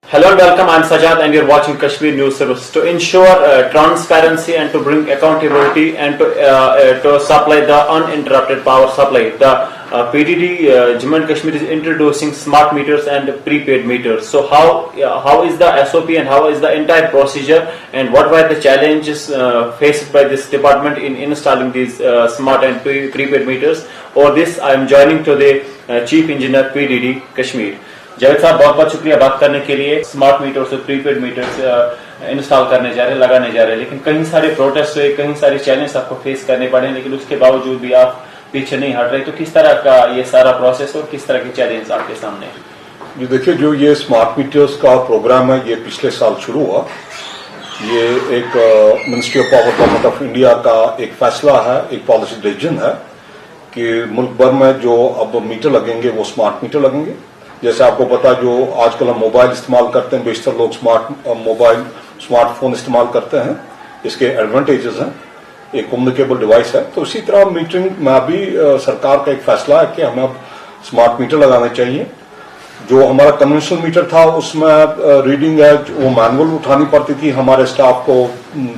Hello and welcome. I'm Sajad and you're watching Kashmir News Service. To ensure transparency and to bring accountability and to supply the uninterrupted power supply, the PDD Jammu and Kashmir is introducing smart meters and prepaid meters. So how is the SOP and how is the entire procedure, and what were the challenges faced by this department in installing these smart and prepaid meters? Or this I am joining today Chief Engineer PDD Kashmir. Javed साहब बहुत बहुत शुक्रिया बात करने के लिए। Smart meters और prepaid metres install करने जा रहे हैं, लगाने जा रहे हैं, लेकिन कई सारे प्रोटेस्ट हुए, कई सारे चैलेंज आपको फेस करने पड़े, लेकिन उसके बावजूद भी आप पीछे नहीं हट रहे। तो किस तरह का ये सारा प्रोसेस और किस तरह के चैलेंज आपके सामने? जी देखिए, जो ये स्मार्ट मीटर्स का प्रोग्राम है ये पिछले साल शुरू हुआ। ये एक ministry of power government of India का एक फैसला है, एक पॉलिसी डिसीजन है कि मुल्क भर में जो अब मीटर लगेंगे वो स्मार्ट मीटर लगेंगे। जैसे आपको पता, जो आजकल हम मोबाइल इस्तेमाल करते हैं, बेशतर लोग स्मार्टफोन इस्तेमाल करते हैं। इसके एडवांटेजेस हैं, एक कम्युनिकेबल डिवाइस है। तो इसी तरह मीटरिंग में भी सरकार का एक फैसला है कि हमें अब स्मार्ट मीटर लगाने चाहिए। जो हमारा कन्वेंशनल मीटर था उसमें रीडिंग है वो मैनुअल उठानी पड़ती थी, हमारे स्टाफ को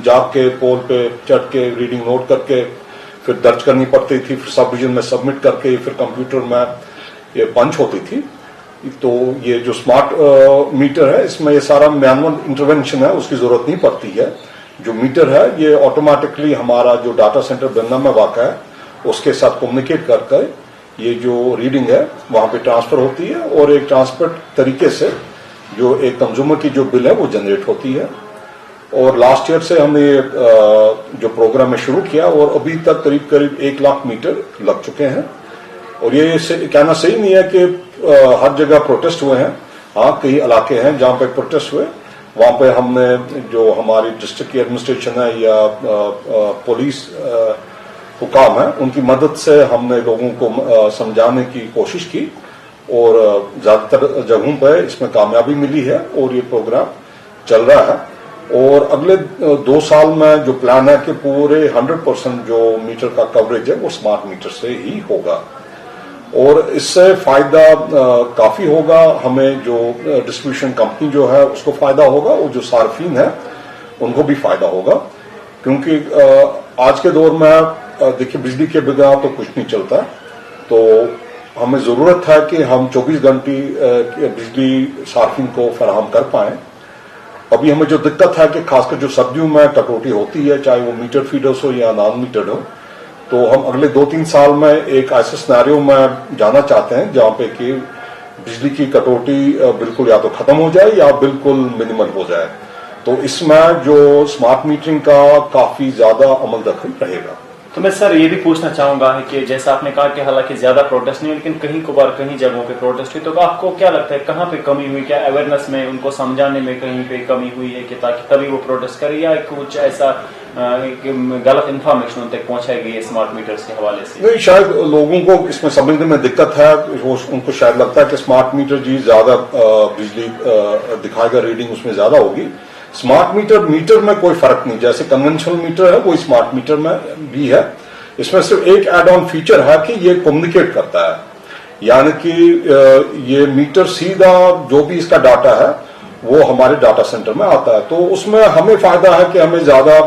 जाग के पोल पे चढ़ के रीडिंग नोट करके फिर दर्ज करनी पड़ती थी, फिर सब डिवीजन में सबमिट करके फिर कंप्यूटर में ये पंच होती थी। तो ये जो स्मार्ट मीटर है इसमें ये सारा मैनुअल इंटरवेंशन है, उसकी जरूरत नहीं पड़ती है। जो मीटर है ये ऑटोमेटिकली हमारा जो डाटा सेंटर बन्ना में वाक़ा है उसके साथ कम्युनिकेट करके ये जो रीडिंग है वहां पे ट्रांसफर होती है और एक ट्रांसपेरेंट तरीके से जो एक कंज्यूमर की जो बिल है वो जनरेट होती है। और लास्ट ईयर से हमने जो प्रोग्राम है शुरू किया और अभी तक करीब 1 लाख मीटर लग चुके हैं। और ये कहना सही नहीं है कि हर जगह प्रोटेस्ट हुए हैं। हाँ, कई इलाके हैं जहां पे प्रोटेस्ट हुए, वहां पे हमने जो हमारी डिस्ट्रिक्ट की एडमिनिस्ट्रेशन है या पुलिस हुकाम है उनकी मदद से हमने लोगों को समझाने की कोशिश की और ज्यादातर जगहों पर इसमें कामयाबी मिली है और ये प्रोग्राम चल रहा है। और अगले 2 साल में जो प्लान है कि पूरे 100% जो मीटर का कवरेज है वो स्मार्ट मीटर से ही होगा और इससे फायदा काफी होगा। हमें जो डिस्ट्रीब्यूशन कंपनी जो है उसको फायदा होगा और जो सार्फिन है उनको भी फायदा होगा, क्योंकि आज के दौर में देखिए बिजली के बिना तो कुछ नहीं चलता। तो हमें जरूरत है कि हम 24 घंटे बिजली सार्फिन को फराहम कर पाएं। अभी हमें जो दिक्कत है कि खासकर जो सर्दियों में कटौती होती है, चाहे वो मीटर फीडर्स हो या नॉन मीटर हो, तो हम अगले 2-3 साल में एक ऐसे सिनेरियो में जाना चाहते हैं जहां पे कि बिजली की कटौती बिल्कुल या तो खत्म हो जाए या बिल्कुल मिनिमल हो जाए। तो इसमें जो स्मार्ट मीटरिंग का काफी ज्यादा अमल दखल रहेगा। तो मैं सर ये भी पूछना चाहूंगा कि जैसा आपने कहा कि हालांकि ज्यादा प्रोटेस्ट नहीं, लेकिन कहीं कभार कहीं जगहों पे प्रोटेस्ट हुई, तो आपको क्या लगता है कहाँ पे कमी हुई? क्या अवेयरनेस में, उनको समझाने में कहीं पे कमी हुई है कि ताकि तभी वो प्रोटेस्ट करे, या कुछ ऐसा गलत इन्फॉर्मेशन उन तक पहुंचाई गई है स्मार्ट मीटर्स के हवाले से? नहीं, शायद लोगों को इसमें समझने में दिक्कत है। उनको शायद लगता है कि स्मार्ट मीटर जी ज्यादा बिजली दिखाएगा, रीडिंग उसमें ज्यादा होगी। स्मार्ट मीटर में कोई फर्क नहीं, जैसे कन्वेंशनल मीटर है वो स्मार्ट मीटर में भी है। इसमें सिर्फ एक एड ऑन फीचर है कि ये कम्युनिकेट करता है, यानी कि ये मीटर सीधा जो भी इसका डाटा है वो हमारे डाटा सेंटर में आता है। तो उसमें हमें फायदा है कि हमें ज्यादा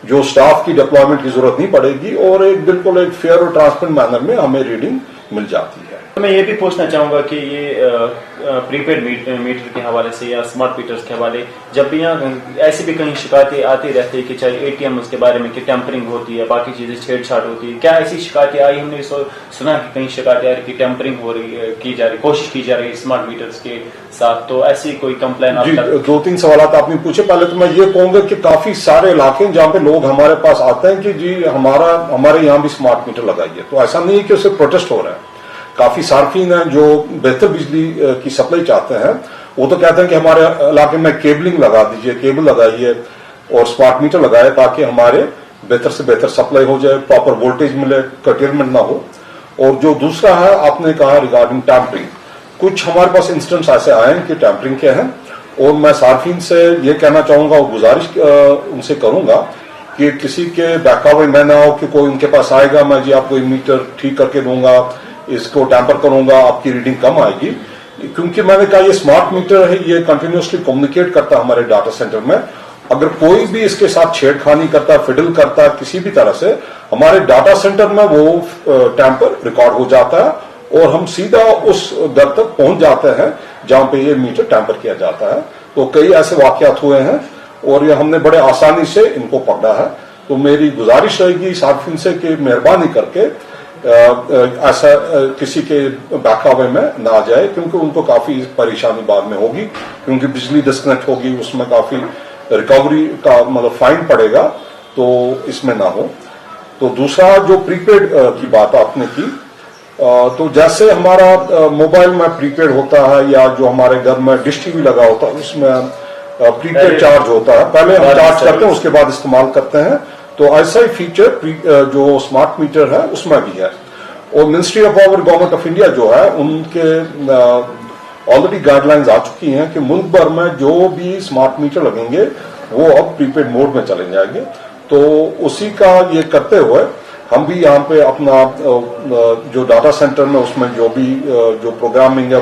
जो स्टाफ की डिप्लॉयमेंट की जरूरत नहीं पड़ेगी और एक बिल्कुल एक फेयर और ट्रांसपेरेंट मैनर में हमें रीडिंग मिल जाती है। मैं ये भी पूछना चाहूंगा कि ये प्रीपेड मीटर के हवाले से या स्मार्ट मीटर्स के हवाले, जब भी यहाँ ऐसी भी कहीं शिकायतें आती रहती है कि चाहे एटीएम उसके बारे में कि टेम्परिंग होती है, बाकी चीजें छेड़छाड़ होती है, क्या ऐसी शिकायतें आई? हमने सुना कि कहीं शिकायतें आ रही कि टेम्परिंग हो रही है, की जा रही, कोशिश की जा रही है स्मार्ट मीटर्स के साथ। तो ऐसी कोई कंप्लेन? जी, 2-3 सवाल आपने पूछे। पहले तो मैं ये कहूंगा कि काफी सारे इलाके जहां पे लोग हमारे पास आते हैं कि जी हमारे यहाँ भी स्मार्ट मीटर लगाइए, तो ऐसा नहीं है कि उससे प्रोटेस्ट हो रहा है। काफी सार्फिन हैं जो बेहतर बिजली की सप्लाई चाहते हैं, वो तो कहते हैं कि हमारे इलाके में केबलिंग लगा दीजिए, केबल लगाइए और स्मार्ट मीटर लगाए ताकि हमारे बेहतर से बेहतर सप्लाई हो जाए, प्रॉपर वोल्टेज मिले, कर्टेलमेंट ना हो। और जो दूसरा है आपने कहा रिगार्डिंग टैंपरिंग, कुछ हमारे पास इंस्टेंस ऐसे आए हैं कि टैंपरिंग के हैं और मैं सार्फिन से ये कहना चाहूंगा और गुजारिश उनसे करूंगा कि किसी के बहकावे में ना हो कि कोई उनके पास आएगा, मैं जी आपको मीटर ठीक करके दूंगा, इसको टैंपर करूंगा, आपकी रीडिंग कम आएगी। क्योंकि मैंने कहा ये स्मार्ट मीटर है, ये कंटिन्यूसली कम्युनिकेट करता है हमारे डाटा सेंटर में। अगर कोई भी इसके साथ छेड़खानी करता है, फिडल करता है किसी भी तरह से, हमारे डाटा सेंटर में वो टैंपर रिकॉर्ड हो जाता है और हम सीधा उस दर तक पहुंच जाते हैं जहां पे ये मीटर टैंपर किया जाता है। तो कई ऐसे वाकयात हुए हैं और ये हमने बड़े आसानी से इनको पकड़ा है। तो मेरी गुजारिश रहेगी सार्फिन से कि मेहरबानी करके ऐसा किसी के बहकावे में ना जाए, क्योंकि उनको काफी परेशानी बाद में होगी, क्योंकि बिजली डिस्कनेक्ट होगी, उसमें काफी रिकवरी का मतलब फाइन पड़ेगा, तो इसमें ना हो। तो दूसरा जो प्रीपेड की बात आपने की, तो जैसे हमारा मोबाइल में प्रीपेड होता है या जो हमारे घर में डिश टीवी लगा होता है उसमें प्रीपेड चार्ज होता है, पहले हम चार्ज करते हैं उसके बाद इस्तेमाल करते हैं। तो ऐसा ही फीचर जो स्मार्ट मीटर है उसमें भी है। और ministry of power government of India जो है उनके ऑलरेडी गाइडलाइंस आ चुकी हैं कि मुल्क भर में जो भी स्मार्ट मीटर लगेंगे वो अब प्रीपेड मोड में चले जाएंगे। तो उसी का ये करते हुए हम भी यहाँ पे अपना जो डाटा सेंटर में उसमें जो भी जो प्रोग्रामिंग या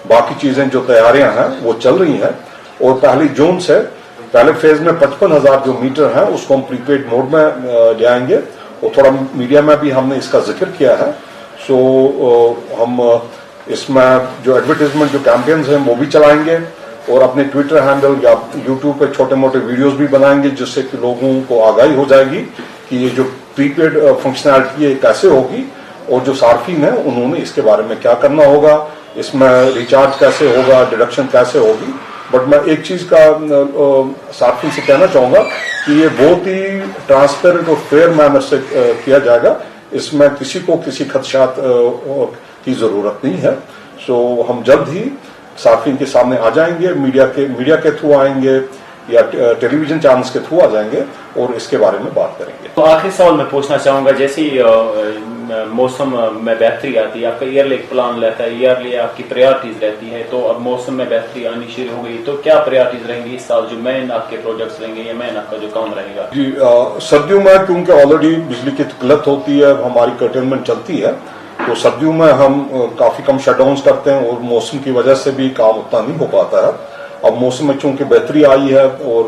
बाकी चीजें जो तैयारियां हैं वो चल रही हैं। और 1 जून से पहले फेज में 55,000 जो मीटर हैं उसको हम प्रीपेड मोड में ले आएंगे। और थोड़ा मीडिया में भी हमने इसका जिक्र किया है। सो हम इसमें जो एडवर्टाइजमेंट जो कैंपेन्स हैं वो भी चलाएंगे और अपने ट्विटर हैंडल या यूट्यूब पे छोटे मोटे वीडियोस भी बनाएंगे, जिससे कि लोगों को आगाही हो जाएगी कि ये जो प्रीपेड फंक्शनैलिटी है कैसे होगी और जो सार्फिन है उन्होंने इसके बारे में क्या करना होगा, इसमें रिचार्ज कैसे होगा, डिडक्शन कैसे होगी। बट मैं एक चीज का सार्फिन से कहना चाहूंगा कि ये बहुत ही ट्रांसपेरेंट और फेयर मैनर से किया जाएगा, इसमें किसी को किसी खदशात की जरूरत नहीं है। सो हम जल्द ही सार्फिन के सामने आ जाएंगे, मीडिया के थ्रू आएंगे या टेलीविजन चैनल्स के थ्रू आ जाएंगे और इसके बारे में बात करेंगे। तो आखिरी सवाल मैं पूछना चाहूंगा, जैसे मौसम में बेहतरी आती है, आपका ईयरली एक प्लान रहता है, ईयरली आपकी प्रायोरिटीज रहती है, तो अब मौसम में बेहतरी आनी शुरू हो गई, तो क्या प्रायोरिटीज रहेंगी इस साल, जो मेन आपके प्रोजेक्ट्स रहेंगे या मेन आपका जो काम रहेगा? जी, सर्दियों में क्योंकि ऑलरेडी बिजली की किल्लत होती है, हमारी कर्टेलमेंट चलती है, तो सर्दियों में हम काफी कम शटडाउन करते हैं और मौसम की वजह से भी काम उतना नहीं हो पाता है। अब मौसम में चूंकि बेहतरी आई है और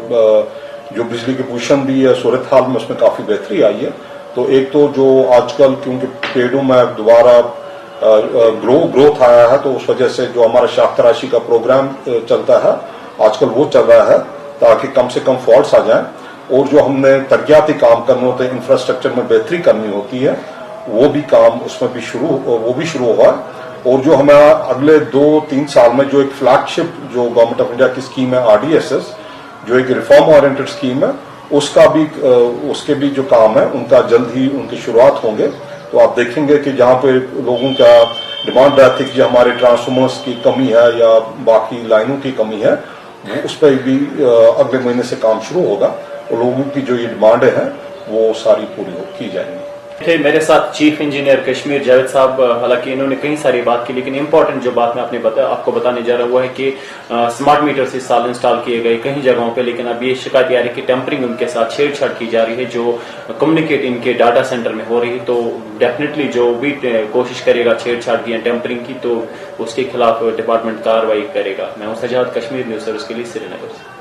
जो बिजली की पोजीशन भी है सूरत हाल में उसमें काफी बेहतरी आई है। तो एक तो जो आजकल क्योंकि पेड़ों में दोबारा ग्रोथ आया है, तो उस वजह से जो हमारा शाख तराशी का प्रोग्राम चलता है आजकल वो चल रहा है, ताकि कम से कम फॉल्ट्स आ जाएं। और जो हमने तरक्याती काम करने होते हैं, इंफ्रास्ट्रक्चर में बेहतरी करनी होती है, वो भी काम उसमें भी शुरू हुआ। और जो हमारा अगले 2-3 साल में जो एक फ्लैगशिप जो गवर्नमेंट ऑफ इंडिया की स्कीम है RDSS, जो एक रिफॉर्म ओरिएंटेड स्कीम है, उसके भी जो काम है उनका जल्द ही उनकी शुरुआत होंगे। तो आप देखेंगे कि जहां पे लोगों का डिमांड रहती है कि हमारे ट्रांसफार्मर्स की कमी है या बाकी लाइनों की कमी है, उस पर भी अगले महीने से काम शुरू होगा और लोगों की जो ये डिमांडें हैं वो सारी पूरी की जाएंगी। थे मेरे साथ चीफ इंजीनियर कश्मीर जावेद साहब, हालांकि इन्होंने कई सारी बात की, लेकिन इंपॉर्टेंट जो बात मैं आपको बताने जा रहा हूं वो है कि स्मार्ट मीटर्स इस साल इंस्टॉल किए गए कई जगहों पे, लेकिन अब ये शिकायत आ रही है कि टेम्परिंग उनके साथ छेड़छाड़ की जा रही है, जो कम्युनिकेट इनके डाटा सेंटर में हो रही है। तो डेफिनेटली जो भी कोशिश करेगा छेड़छाड़ की या टेम्परिंग की, तो उसके खिलाफ डिपार्टमेंट कार्रवाई करेगा। मैं हूं सजाद, कश्मीर न्यूज सर्विस के लिए श्रीनगर से।